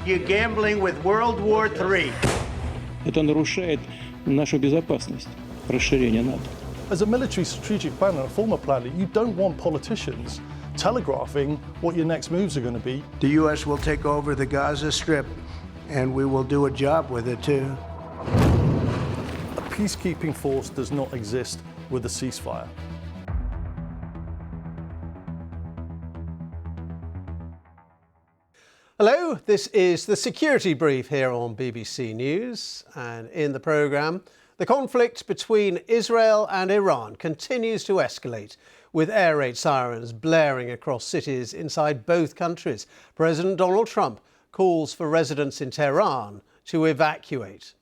You're gambling with World War III. Это нарушает нашу безопасность, расширение НАТО. As a military strategic planner, a former planner, you don't want politicians telegraphing what your next moves are going to be. The U.S. will take over the Gaza Strip, and we will do a job with it, too. A peacekeeping force does not exist with a ceasefire. Hello, this is the Security Brief here on BBC News, and in the programme, the conflict between Israel and Iran continues to escalate, with air raid sirens blaring across cities inside both countries. President Donald Trump calls for residents in Tehran to evacuate.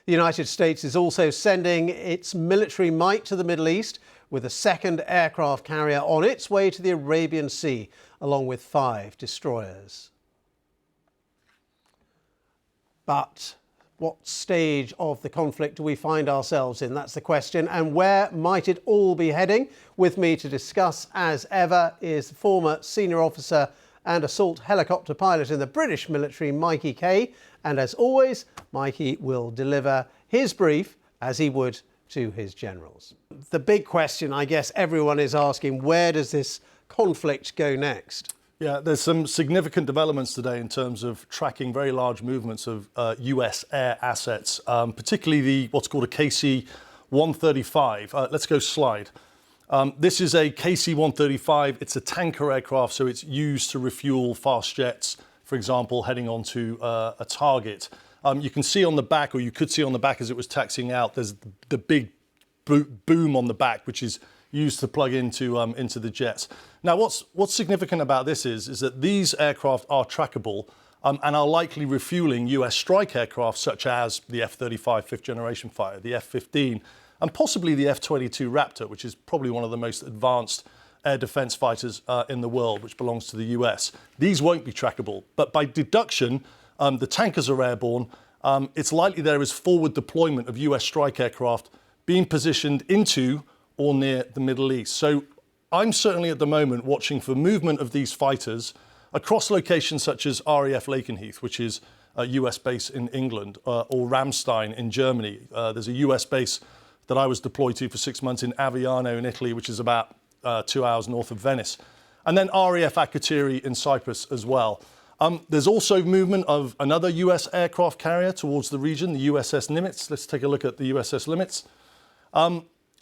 The United States is also sending its military might to the Middle East, with a second aircraft carrier on its way to the Arabian Sea, along with 5 destroyers. But what stage of the conflict do we find ourselves in? That's the question. And where might it all be heading? With me to discuss, as ever, is former senior officer and assault helicopter pilot in the British military, Mikey Kay. And as always, Mikey will deliver his brief as he would to his generals. The big question, I guess everyone is asking, where does this conflict go next? Yeah, there's some significant developments today in terms of tracking very large movements of US air assets, particularly what's called a KC-135. Let's go slide. This is a KC-135. It's a tanker aircraft, so it's used to refuel fast jets, for example, heading onto a target. You can see on the back, or you could see on the back as it was taxiing out, there's the big boom on the back, which is used to plug into the jets. Now, what's significant about this is that these aircraft are trackable and are likely refueling US strike aircraft such as the F-35 fifth generation fighter, the F-15, and possibly the F-22 Raptor, which is probably one of the most advanced air defense fighters in the world, which belongs to the US. These won't be trackable, but by deduction, the tankers are airborne. It's likely there is forward deployment of US strike aircraft being positioned into or near the Middle East. So I'm certainly at the moment watching for movement of these fighters across locations such as RAF Lakenheath, which is a US base in England, or Ramstein in Germany. There's a US base that I was deployed to for 6 months in Aviano in Italy, which is about 2 hours north of Venice. And then RAF Akrotiri in Cyprus as well. There's also movement of another US aircraft carrier towards the region, the USS Nimitz. Let's take a look at the USS Nimitz.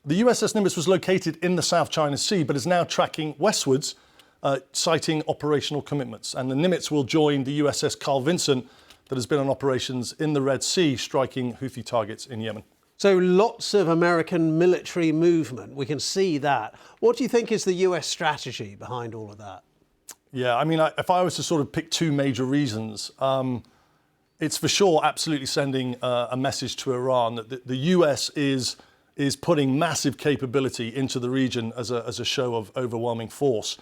The USS Nimitz was located in the South China Sea, but is now tracking westwards, citing operational commitments. And the Nimitz will join the USS Carl Vinson that has been on operations in the Red Sea, striking Houthi targets in Yemen. So lots of American military movement. We can see that. What do you think is the US strategy behind all of that? Yeah, I mean, if I was to sort of pick 2 major reasons, it's for sure absolutely sending a message to Iran that the US is putting massive capability into the region as a show of overwhelming force.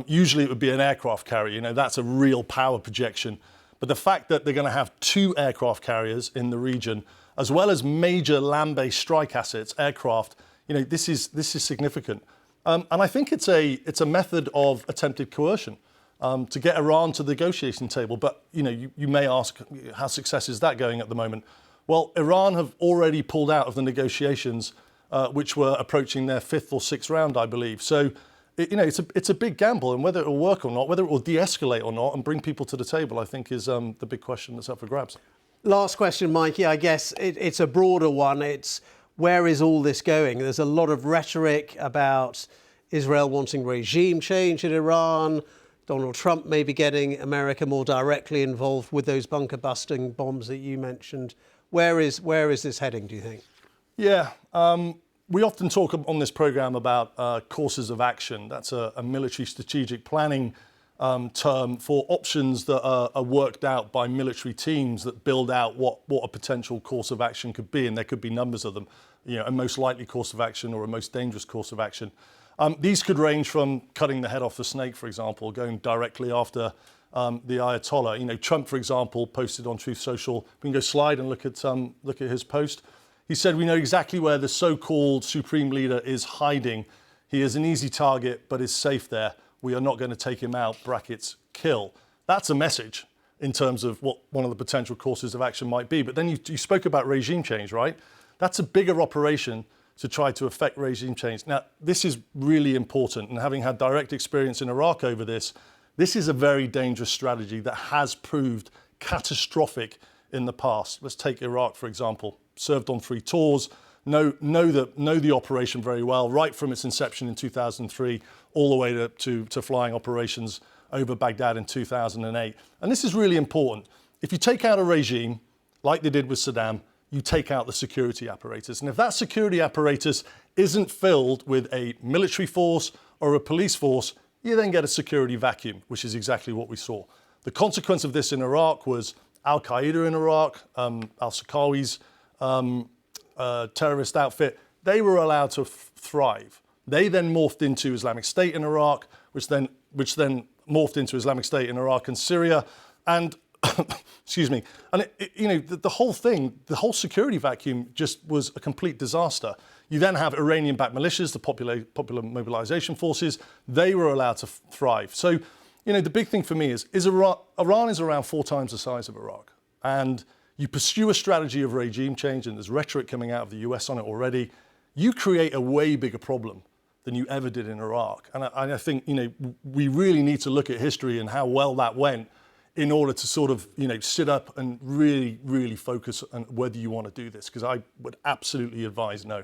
Usually it would be an aircraft carrier, that's a real power projection. But the fact that they're going to have 2 aircraft carriers in the region, as well as major land-based strike assets, aircraft, this is significant. And I think it's a method of attempted coercion to get Iran to the negotiation table. But you may ask, how success is that going at the moment? Well, Iran have already pulled out of the negotiations, which were approaching their 5th or 6th round, I believe. So, it's a big gamble, and whether it will work or not, whether it will de-escalate or not, and bring people to the table, I think is the big question that's up for grabs. Last question, Mikey. I guess it's a broader one. It's where is all this going? There's a lot of rhetoric about Israel wanting regime change in Iran. Donald Trump may be getting America more directly involved with those bunker-busting bombs that you mentioned. Where is this heading, do you think? Yeah, we often talk on this programme about courses of action. That's a military strategic planning term for options that are worked out by military teams that build out what a potential course of action could be, and there could be numbers of them. A most likely course of action or a most dangerous course of action. These could range from cutting the head off the snake, for example, going directly after the Ayatollah. Trump, for example, posted on Truth Social. We can go slide and look at his post. He said, "We know exactly where the so-called supreme leader is hiding. He is an easy target, but is safe there. We are not going to take him out, brackets, kill." That's a message. in terms of what one of the potential courses of action might be. But then you spoke about regime change, right? That's a bigger operation to try to affect regime change. Now, this is really important, and having had direct experience in Iraq over this is a very dangerous strategy that has proved catastrophic in the past. Let's take Iraq, for example. Served on 3 tours, know the operation very well, right from its inception in 2003 all the way to flying operations over Baghdad in 2008. And this is really important. If you take out a regime, like they did with Saddam, you take out the security apparatus. And if that security apparatus isn't filled with a military force or a police force, you then get a security vacuum, which is exactly what we saw. The consequence of this in Iraq was Al-Qaeda in Iraq, al-Sakawi's terrorist outfit, they were allowed to thrive. They then morphed into Islamic State in Iraq, which then morphed into Islamic State in Iraq and Syria. And excuse me. And the whole thing, the whole security vacuum just was a complete disaster. You then have Iranian-backed militias, the popular mobilization forces. They were allowed to thrive. So, the big thing for me is Iran is around 4 times the size of Iraq. And you pursue a strategy of regime change, and there's rhetoric coming out of the US on it already. You create a way bigger problem than you ever did in Iraq. And I think, we really need to look at history and how well that went in order to sort of, sit up and really, really focus on whether you want to do this, because I would absolutely advise no.